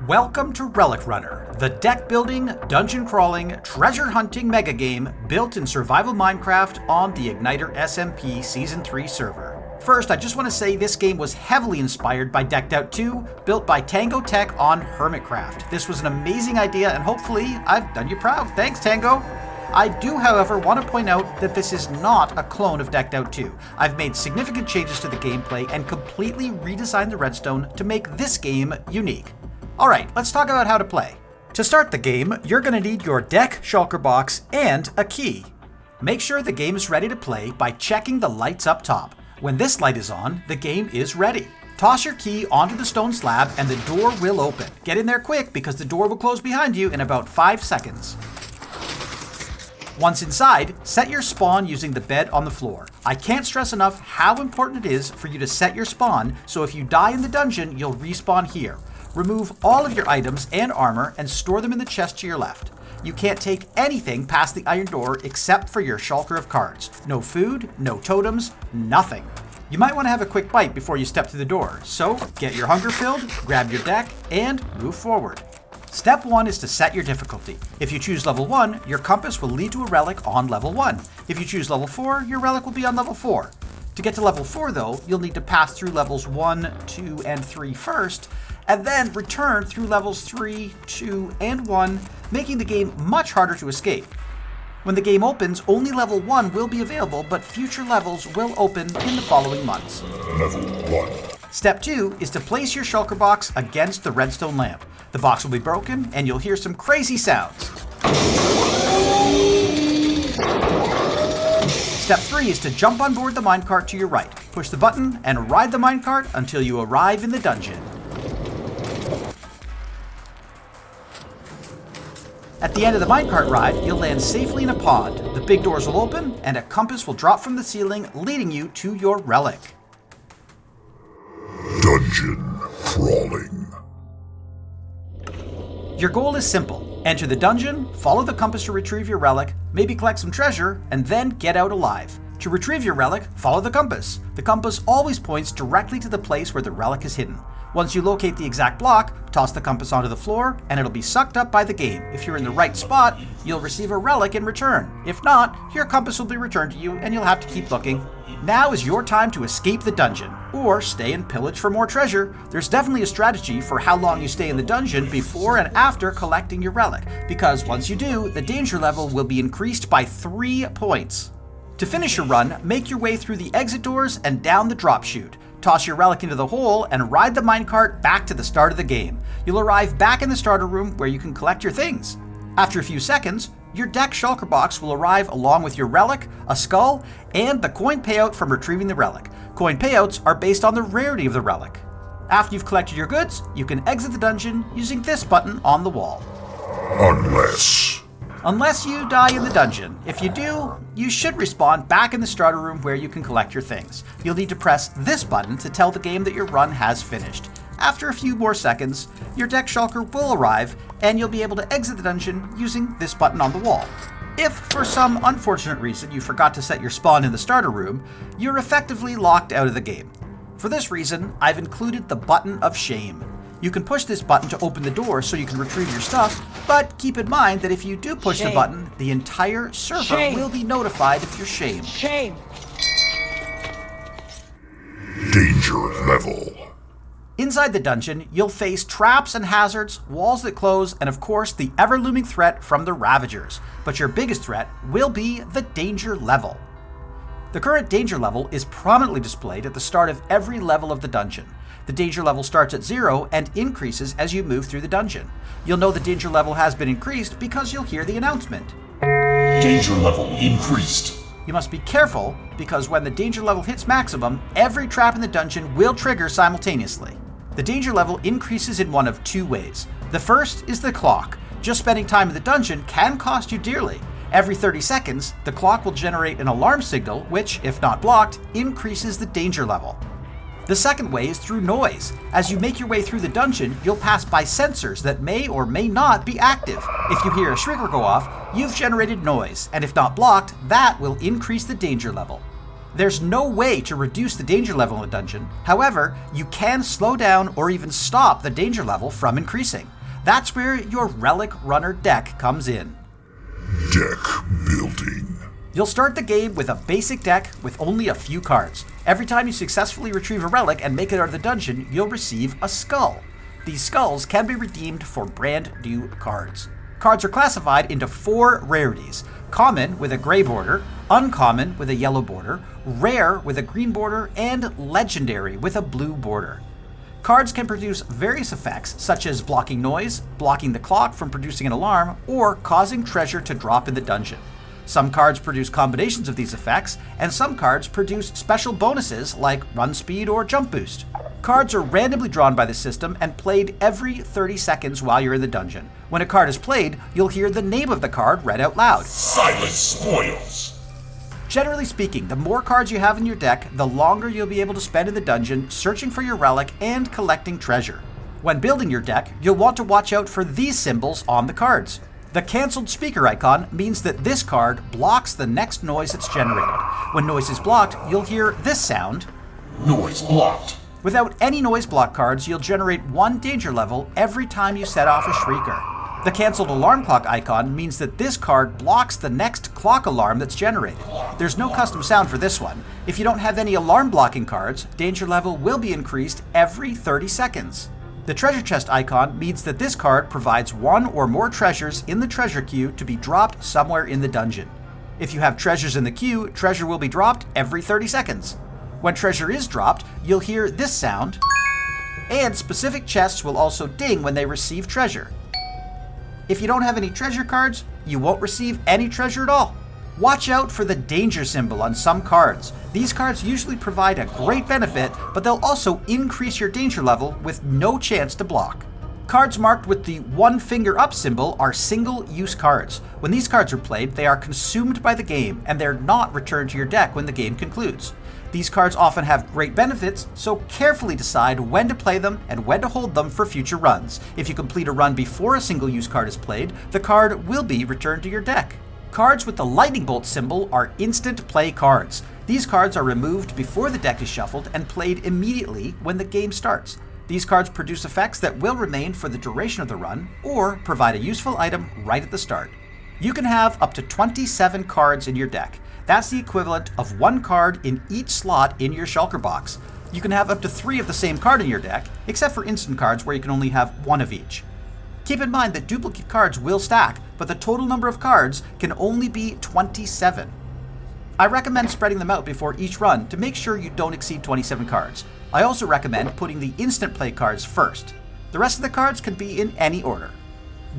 Welcome to Relic Runner, the deck building, dungeon crawling, treasure hunting mega game built in survival Minecraft on the IgnitorSMP Season 3 server. First, I just want to say this game was heavily inspired by Decked Out 2, built by Tango Tech on Hermitcraft. This was an amazing idea and hopefully I've done you proud. Thanks, Tango! I do, however, want to point out that this is not a clone of Decked Out 2. I've made significant changes to the gameplay and completely redesigned the redstone to make this game unique. Alright, let's talk about how to play. To start the game, you're going to need your deck, shulker box, and a key. Make sure the game is ready to play by checking the lights up top. When this light is on, the game is ready. Toss your key onto the stone slab and the door will open. Get in there quick because the door will close behind you in about 5 seconds. Once inside, set your spawn using the bed on the floor. I can't stress enough how important it is for you to set your spawn, so if you die in the dungeon, you'll respawn here. Remove all of your items and armor and store them in the chest to your left. You can't take anything past the iron door except for your shulker of cards. No food, no totems, nothing. You might want to have a quick bite before you step through the door, so get your hunger filled, grab your deck, and move forward. Step 1 is to set your difficulty. If you choose level 1, your compass will lead to a relic on level 1. If you choose level 4, your relic will be on level 4. To get to level 4 though, you'll need to pass through levels 1, 2, and 3 first, and then return through levels 3, 2, and 1, making the game much harder to escape. When the game opens, only level 1 will be available, but future levels will open in the following months. Level 1. Step 2 is to place your shulker box against the redstone lamp. The box will be broken, and you'll hear some crazy sounds. Step 3 is to jump on board the minecart to your right. Push the button and ride the minecart until you arrive in the dungeon. At the end of the minecart ride, you'll land safely in a pond. The big doors will open, and a compass will drop from the ceiling, leading you to your relic. Dungeon crawling. Your goal is simple. Enter the dungeon, follow the compass to retrieve your relic, maybe collect some treasure, and then get out alive. To retrieve your relic, follow the compass. The compass always points directly to the place where the relic is hidden. Once you locate the exact block, toss the compass onto the floor, and it'll be sucked up by the game. If you're in the right spot, you'll receive a relic in return. If not, your compass will be returned to you, and you'll have to keep looking. Now is your time to escape the dungeon, or stay and pillage for more treasure. There's definitely a strategy for how long you stay in the dungeon before and after collecting your relic, because once you do, the danger level will be increased by 3 points. To finish your run, make your way through the exit doors and down the drop chute. Toss your relic into the hole and ride the minecart back to the start of the game. You'll arrive back in the starter room where you can collect your things. After a few seconds, your deck shulker box will arrive along with your relic, a skull, and the coin payout from retrieving the relic. Coin payouts are based on the rarity of the relic. After you've collected your goods, you can exit the dungeon using this button on the wall. Unless you die in the dungeon. If you do, you should respawn back in the starter room where you can collect your things. You'll need to press this button to tell the game that your run has finished. After a few more seconds, your deck shulker will arrive, and you'll be able to exit the dungeon using this button on the wall. If, for some unfortunate reason, you forgot to set your spawn in the starter room, you're effectively locked out of the game. For this reason, I've included the button of shame. You can push this button to open the door so you can retrieve your stuff, but keep in mind that if you do push the button, the entire server will be notified of your shame. Danger level. Inside the dungeon, you'll face traps and hazards, walls that close, and of course the ever-looming threat from the Ravagers. But your biggest threat will be the danger level. The current danger level is prominently displayed at the start of every level of the dungeon. The danger level starts at 0 and increases as you move through the dungeon. You'll know the danger level has been increased because you'll hear the announcement. Danger level increased. You must be careful because when the danger level hits maximum, every trap in the dungeon will trigger simultaneously. The danger level increases in one of 2 ways. The first is the clock. Just spending time in the dungeon can cost you dearly. Every 30 seconds, the clock will generate an alarm signal which, if not blocked, increases the danger level. The second way is through noise. As you make your way through the dungeon, you'll pass by sensors that may or may not be active. If you hear a shrieker go off, you've generated noise, and if not blocked, that will increase the danger level. There's no way to reduce the danger level in a dungeon. However, you can slow down or even stop the danger level from increasing. That's where your Relic Runner deck comes in. Deck building. You'll start the game with a basic deck with only a few cards. Every time you successfully retrieve a relic and make it out of the dungeon, you'll receive a skull. These skulls can be redeemed for brand new cards. Cards are classified into 4 rarities: common with a gray border, uncommon with a yellow border, rare with a green border, and legendary with a blue border. Cards can produce various effects such as blocking noise, blocking the clock from producing an alarm, or causing treasure to drop in the dungeon. Some cards produce combinations of these effects, and some cards produce special bonuses like run speed or jump boost. Cards are randomly drawn by the system and played every 30 seconds while you're in the dungeon. When a card is played, you'll hear the name of the card read out loud. Silence spoils. Generally speaking, the more cards you have in your deck, the longer you'll be able to spend in the dungeon searching for your relic and collecting treasure. When building your deck, you'll want to watch out for these symbols on the cards. The cancelled speaker icon means that this card blocks the next noise that's generated. When noise is blocked, you'll hear this sound. Noise blocked. Without any noise block cards, you'll generate 1 danger level every time you set off a shrieker. The cancelled alarm clock icon means that this card blocks the next clock alarm that's generated. There's no custom sound for this one. If you don't have any alarm blocking cards, danger level will be increased every 30 seconds. The treasure chest icon means that this card provides 1 or more treasures in the treasure queue to be dropped somewhere in the dungeon. If you have treasures in the queue, treasure will be dropped every 30 seconds. When treasure is dropped, you'll hear this sound, and specific chests will also ding when they receive treasure. If you don't have any treasure cards, you won't receive any treasure at all. Watch out for the danger symbol on some cards. These cards usually provide a great benefit, but they'll also increase your danger level with no chance to block. Cards marked with the 1 finger up symbol are single-use cards. When these cards are played, they are consumed by the game, and they're not returned to your deck when the game concludes. These cards often have great benefits, so carefully decide when to play them and when to hold them for future runs. If you complete a run before a single-use card is played, the card will be returned to your deck. Cards with the lightning bolt symbol are instant play cards. These cards are removed before the deck is shuffled and played immediately when the game starts. These cards produce effects that will remain for the duration of the run, or provide a useful item right at the start. You can have up to 27 cards in your deck. That's the equivalent of 1 card in each slot in your shulker box. You can have up to 3 of the same card in your deck, except for instant cards where you can only have 1 of each. Keep in mind that duplicate cards will stack, but the total number of cards can only be 27. I recommend spreading them out before each run to make sure you don't exceed 27 cards. I also recommend putting the instant play cards first. The rest of the cards can be in any order.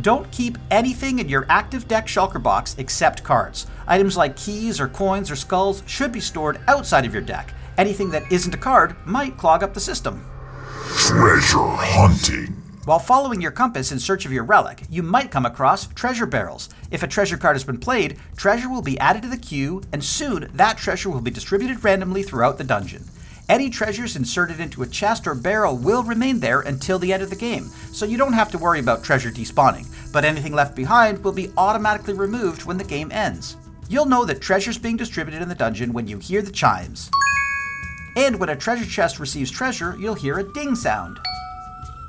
Don't keep anything in your active deck shulker box except cards. Items like keys or coins or skulls should be stored outside of your deck. Anything that isn't a card might clog up the system. Treasure hunting. While following your compass in search of your relic, you might come across treasure barrels. If a treasure card has been played, treasure will be added to the queue, and soon that treasure will be distributed randomly throughout the dungeon. Any treasures inserted into a chest or barrel will remain there until the end of the game, so you don't have to worry about treasure despawning, but anything left behind will be automatically removed when the game ends. You'll know that treasure's being distributed in the dungeon when you hear the chimes. And when a treasure chest receives treasure, you'll hear a ding sound.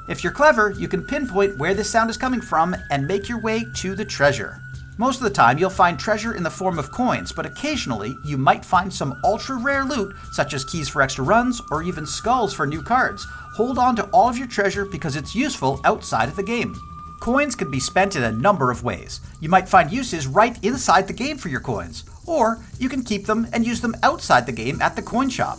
If you're clever, you can pinpoint where this sound is coming from and make your way to the treasure. Most of the time, you'll find treasure in the form of coins, but occasionally you might find some ultra-rare loot, such as keys for extra runs or even skulls for new cards. Hold on to all of your treasure because it's useful outside of the game. Coins can be spent in a number of ways. You might find uses right inside the game for your coins, or you can keep them and use them outside the game at the coin shop.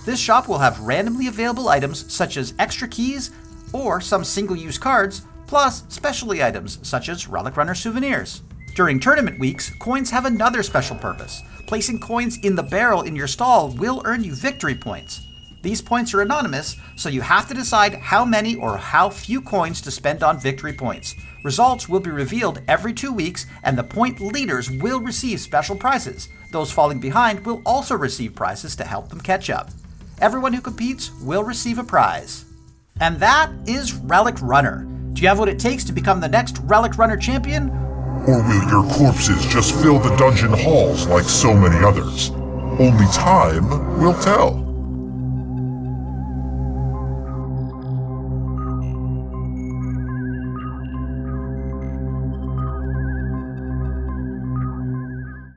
This shop will have randomly available items such as extra keys, or some single-use cards, plus specialty items such as Relic Runner souvenirs. During tournament weeks, coins have another special purpose. Placing coins in the barrel in your stall will earn you victory points. These points are anonymous, so you have to decide how many or how few coins to spend on victory points. Results will be revealed every 2 weeks, and the point leaders will receive special prizes. Those falling behind will also receive prizes to help them catch up. Everyone who competes will receive a prize. And that is Relic Runner. Do you have what it takes to become the next Relic Runner champion? Or will your corpses just fill the dungeon halls like so many others? Only time will tell.